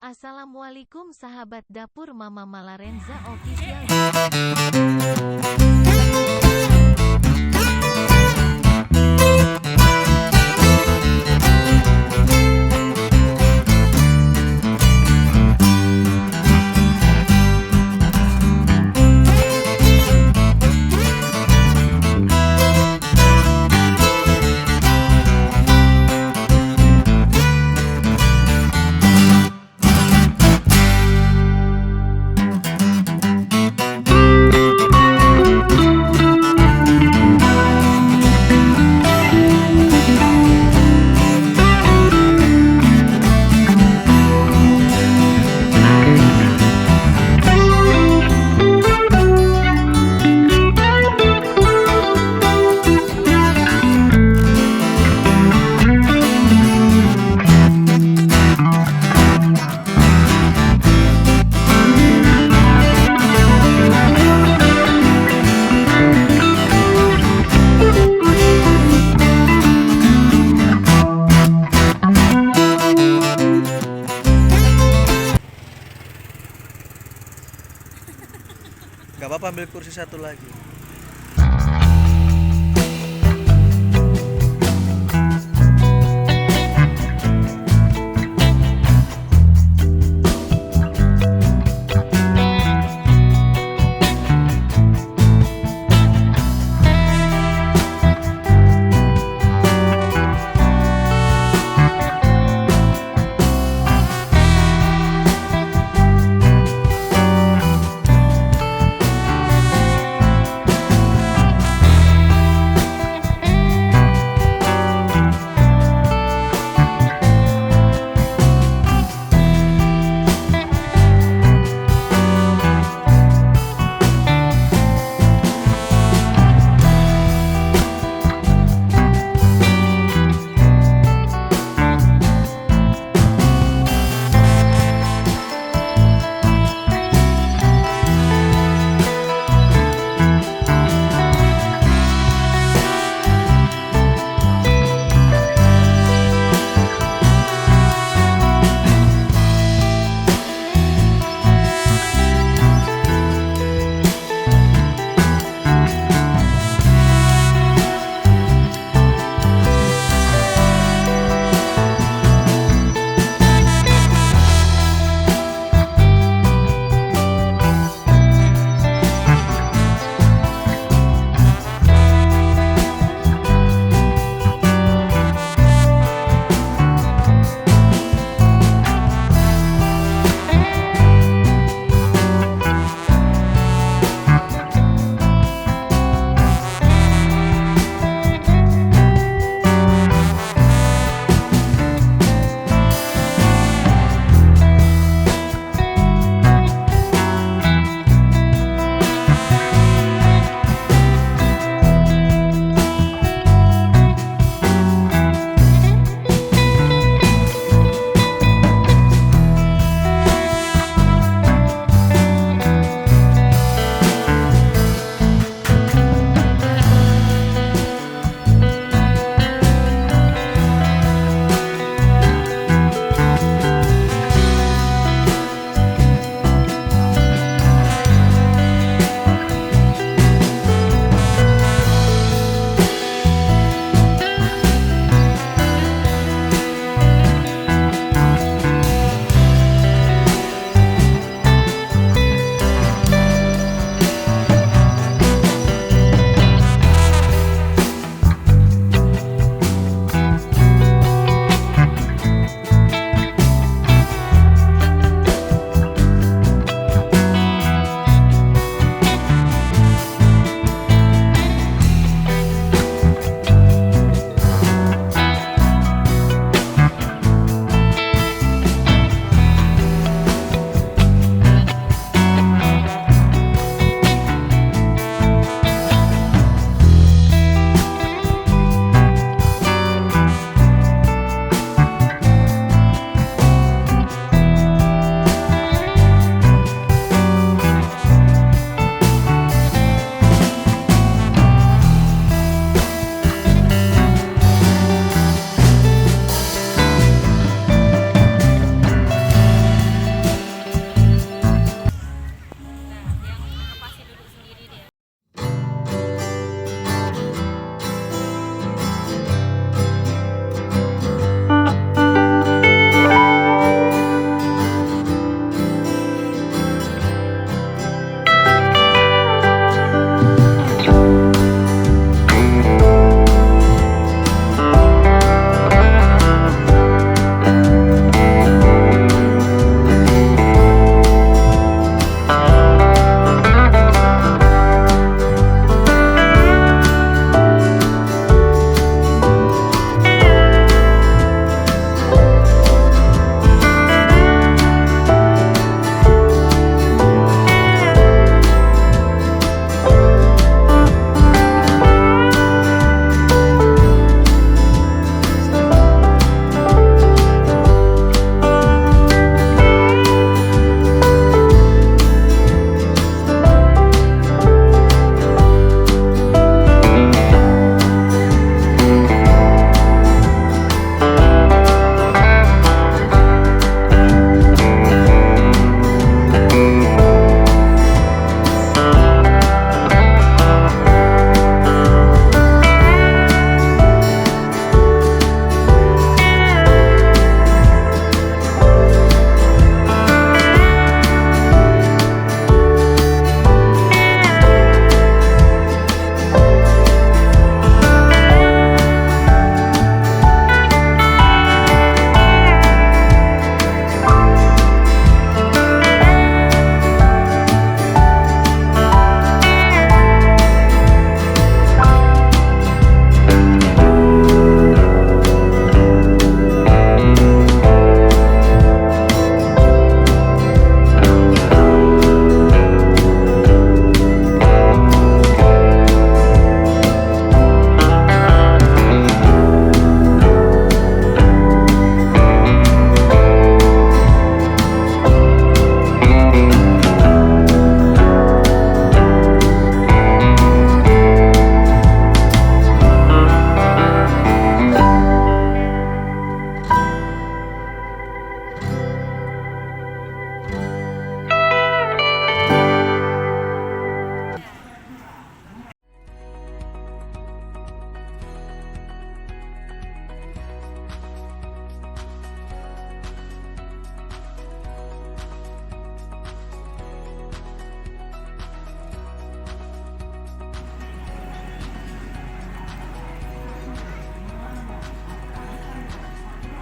Assalamualaikum sahabat dapur Mama Malarenza Official. Gak apa-apa, ambil kursi satu lagi.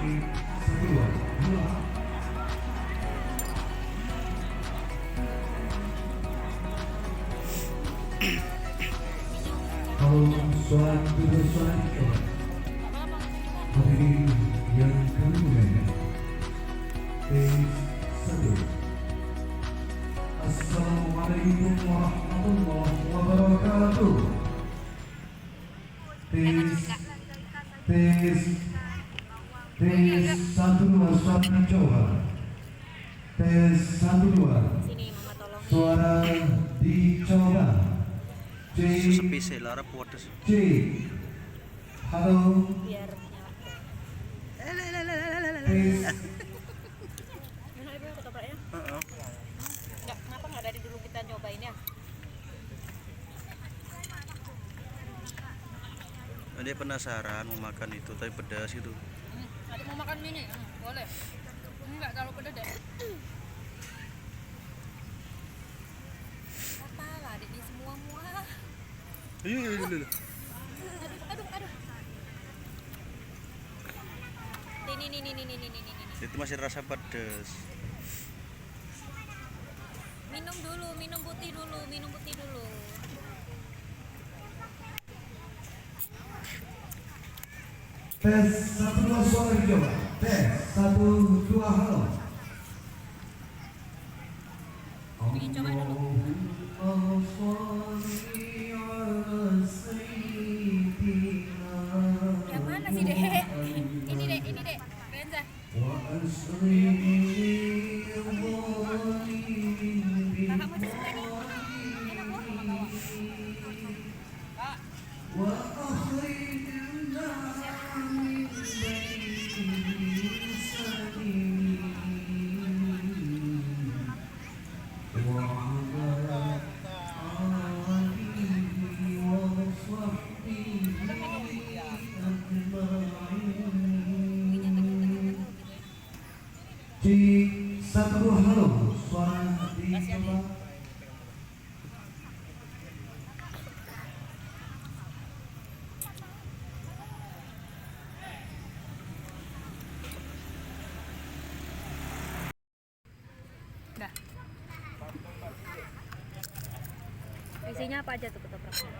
Halo, suatu suatu hadirin yang kami muliakan. Satu. Assalamualaikum warahmatullahi wabarakatuh. Tes satu dua suara coba. Tes satu dua. Suara dicoba. Sepi sih, lara puas. C. Halo. Biar Tes. mana ibu ketopraknya? Enggak, kenapa nggak dari dulu kita nyobain ya? Dia penasaran mau makan itu tapi pedas itu. Ada mau makan ini? Boleh. Ini nggak terlalu pedas deh. Apa lah, adik ini semua muah. Iya. Aduh. Ini. Itu masih rasa pedas. Minum dulu, minum putih dulu. Tes satu dua suara dicoba. Tes satu dua halo. Pengen coba dulu. Yang mana sih dek? Ini dek, Renza. Kakak mau coba nih? Enak loh. Satu dua halo, suara dicoba. Dah. Isinya apa aja tuh ketopraknya?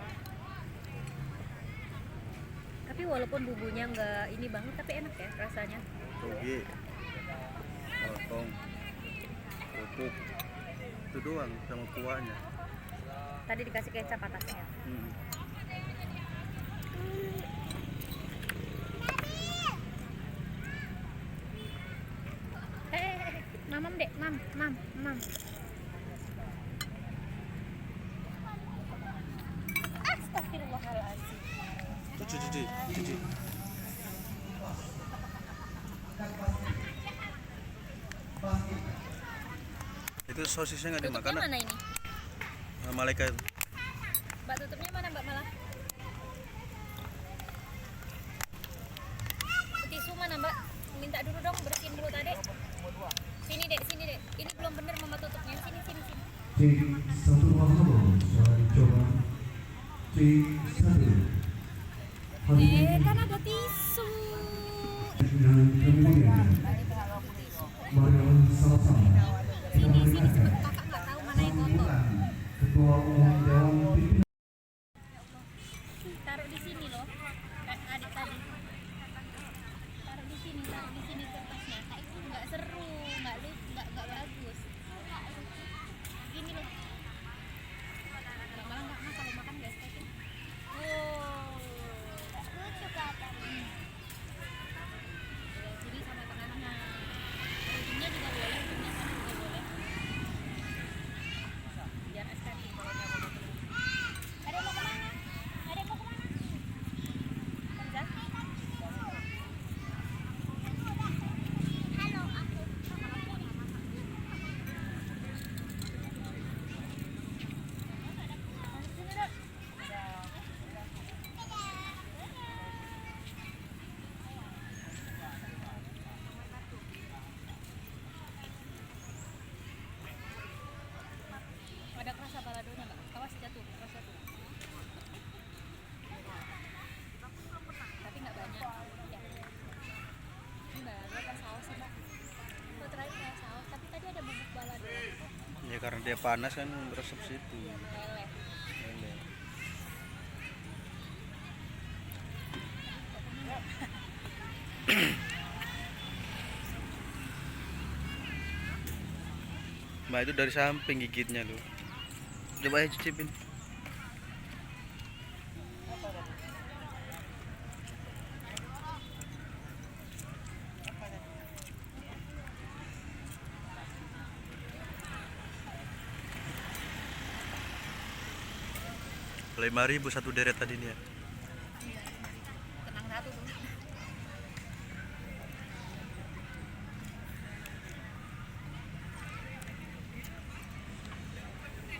Tapi walaupun bumbunya nggak ini banget, tapi enak ya rasanya. Toge, potong, kerupuk, itu doang sama kuahnya. Tadi dikasih kecap atasnya. Mamam dek, mam. Astagfirullahaladzim. Cuci. Itu sosisnya nggak dimakan. Tutupnya mana ini? Malaikat. Mbak tutupnya mana Mbak Malah? Tisu mana Mbak? Minta dulu dong, bersihin dulu tadi. Sini dek. Ini belum bener Mama tutupnya. Sini. C satu dua halo, suara dicoba. C satu. Kan ada tisu. Yang kami muliakan. Marilah sama-sama. Sini sebab kakak nggak tahu mana yang kotor. Ketua Umum Dewan Pimpinan. Taruh di sini loh. Adik tadi. Taruh di sini kertasnya. Kayak itu nggak seru, nggak bagus. Gini loh. Malah nggak kalau makan nggak estetik. Wow. Lucu kan? Jadi sama tengahnya. Ujungnya juga boleh, ujungnya sana juga boleh. Biar estetik kalau nggak boleh. Ada mau kemana? Kenza? Halo, aku. Ada kerasa baladonya nggak? Awas jatuh, kerasa tuh. Tapi nggak banyak. Ya. Ini dia panas kan resep situ. Meleleh. Meleleh. Mbak itu dari samping gigitnya loh. Coba aja cicipin. Rp5.000 satu deret tadi nih ya. Tenang satu tuh.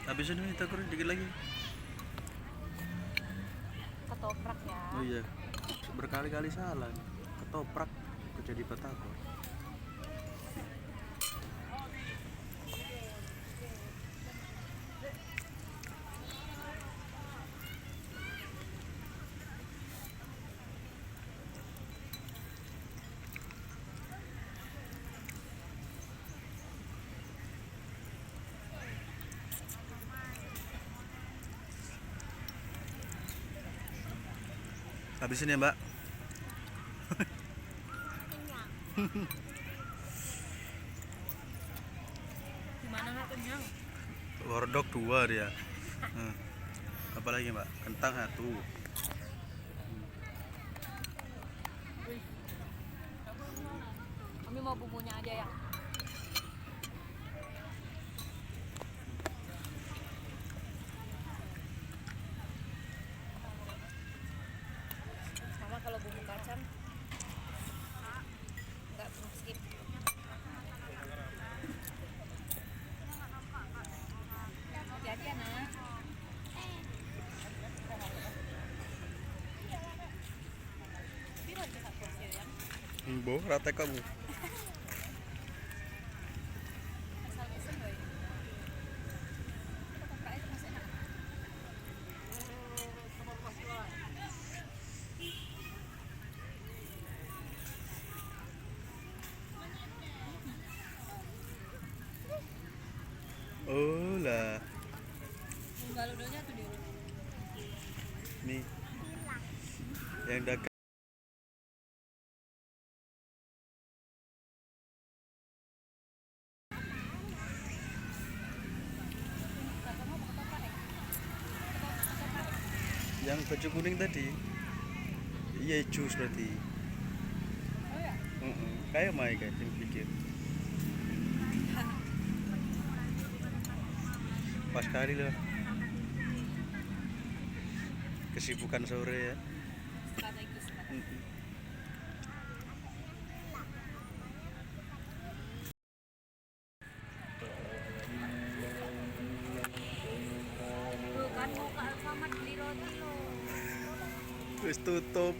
Habis ini kita kurang dikit lagi. Ketoprak ya. Oh iya, berkali-kali salah. Ketoprak jadi batagor. Habisin ya, Mbak. Gimana nggak kenyang? Hordog 2 dia. Apalagi, Mbak? Kentang 1. Kami mau bumbunya aja ya. Sama kalau bumbu kacang nggak perlu skip. Hati-hati ya nak. Boh, rata kamu. Asal pesen boy. Ketoprak itu masih enak. Oh lah, Galudonya tuh di nih yang dagang. Yang baju kuning tadi. Iya, jus berarti. Oh ya? Kayak Mai kan yang pikir. Pas kali loh. Kesibukan sore ya. Strategis lah. Tuh kan mau ke Alfamart beli roti loh. Terus tutup.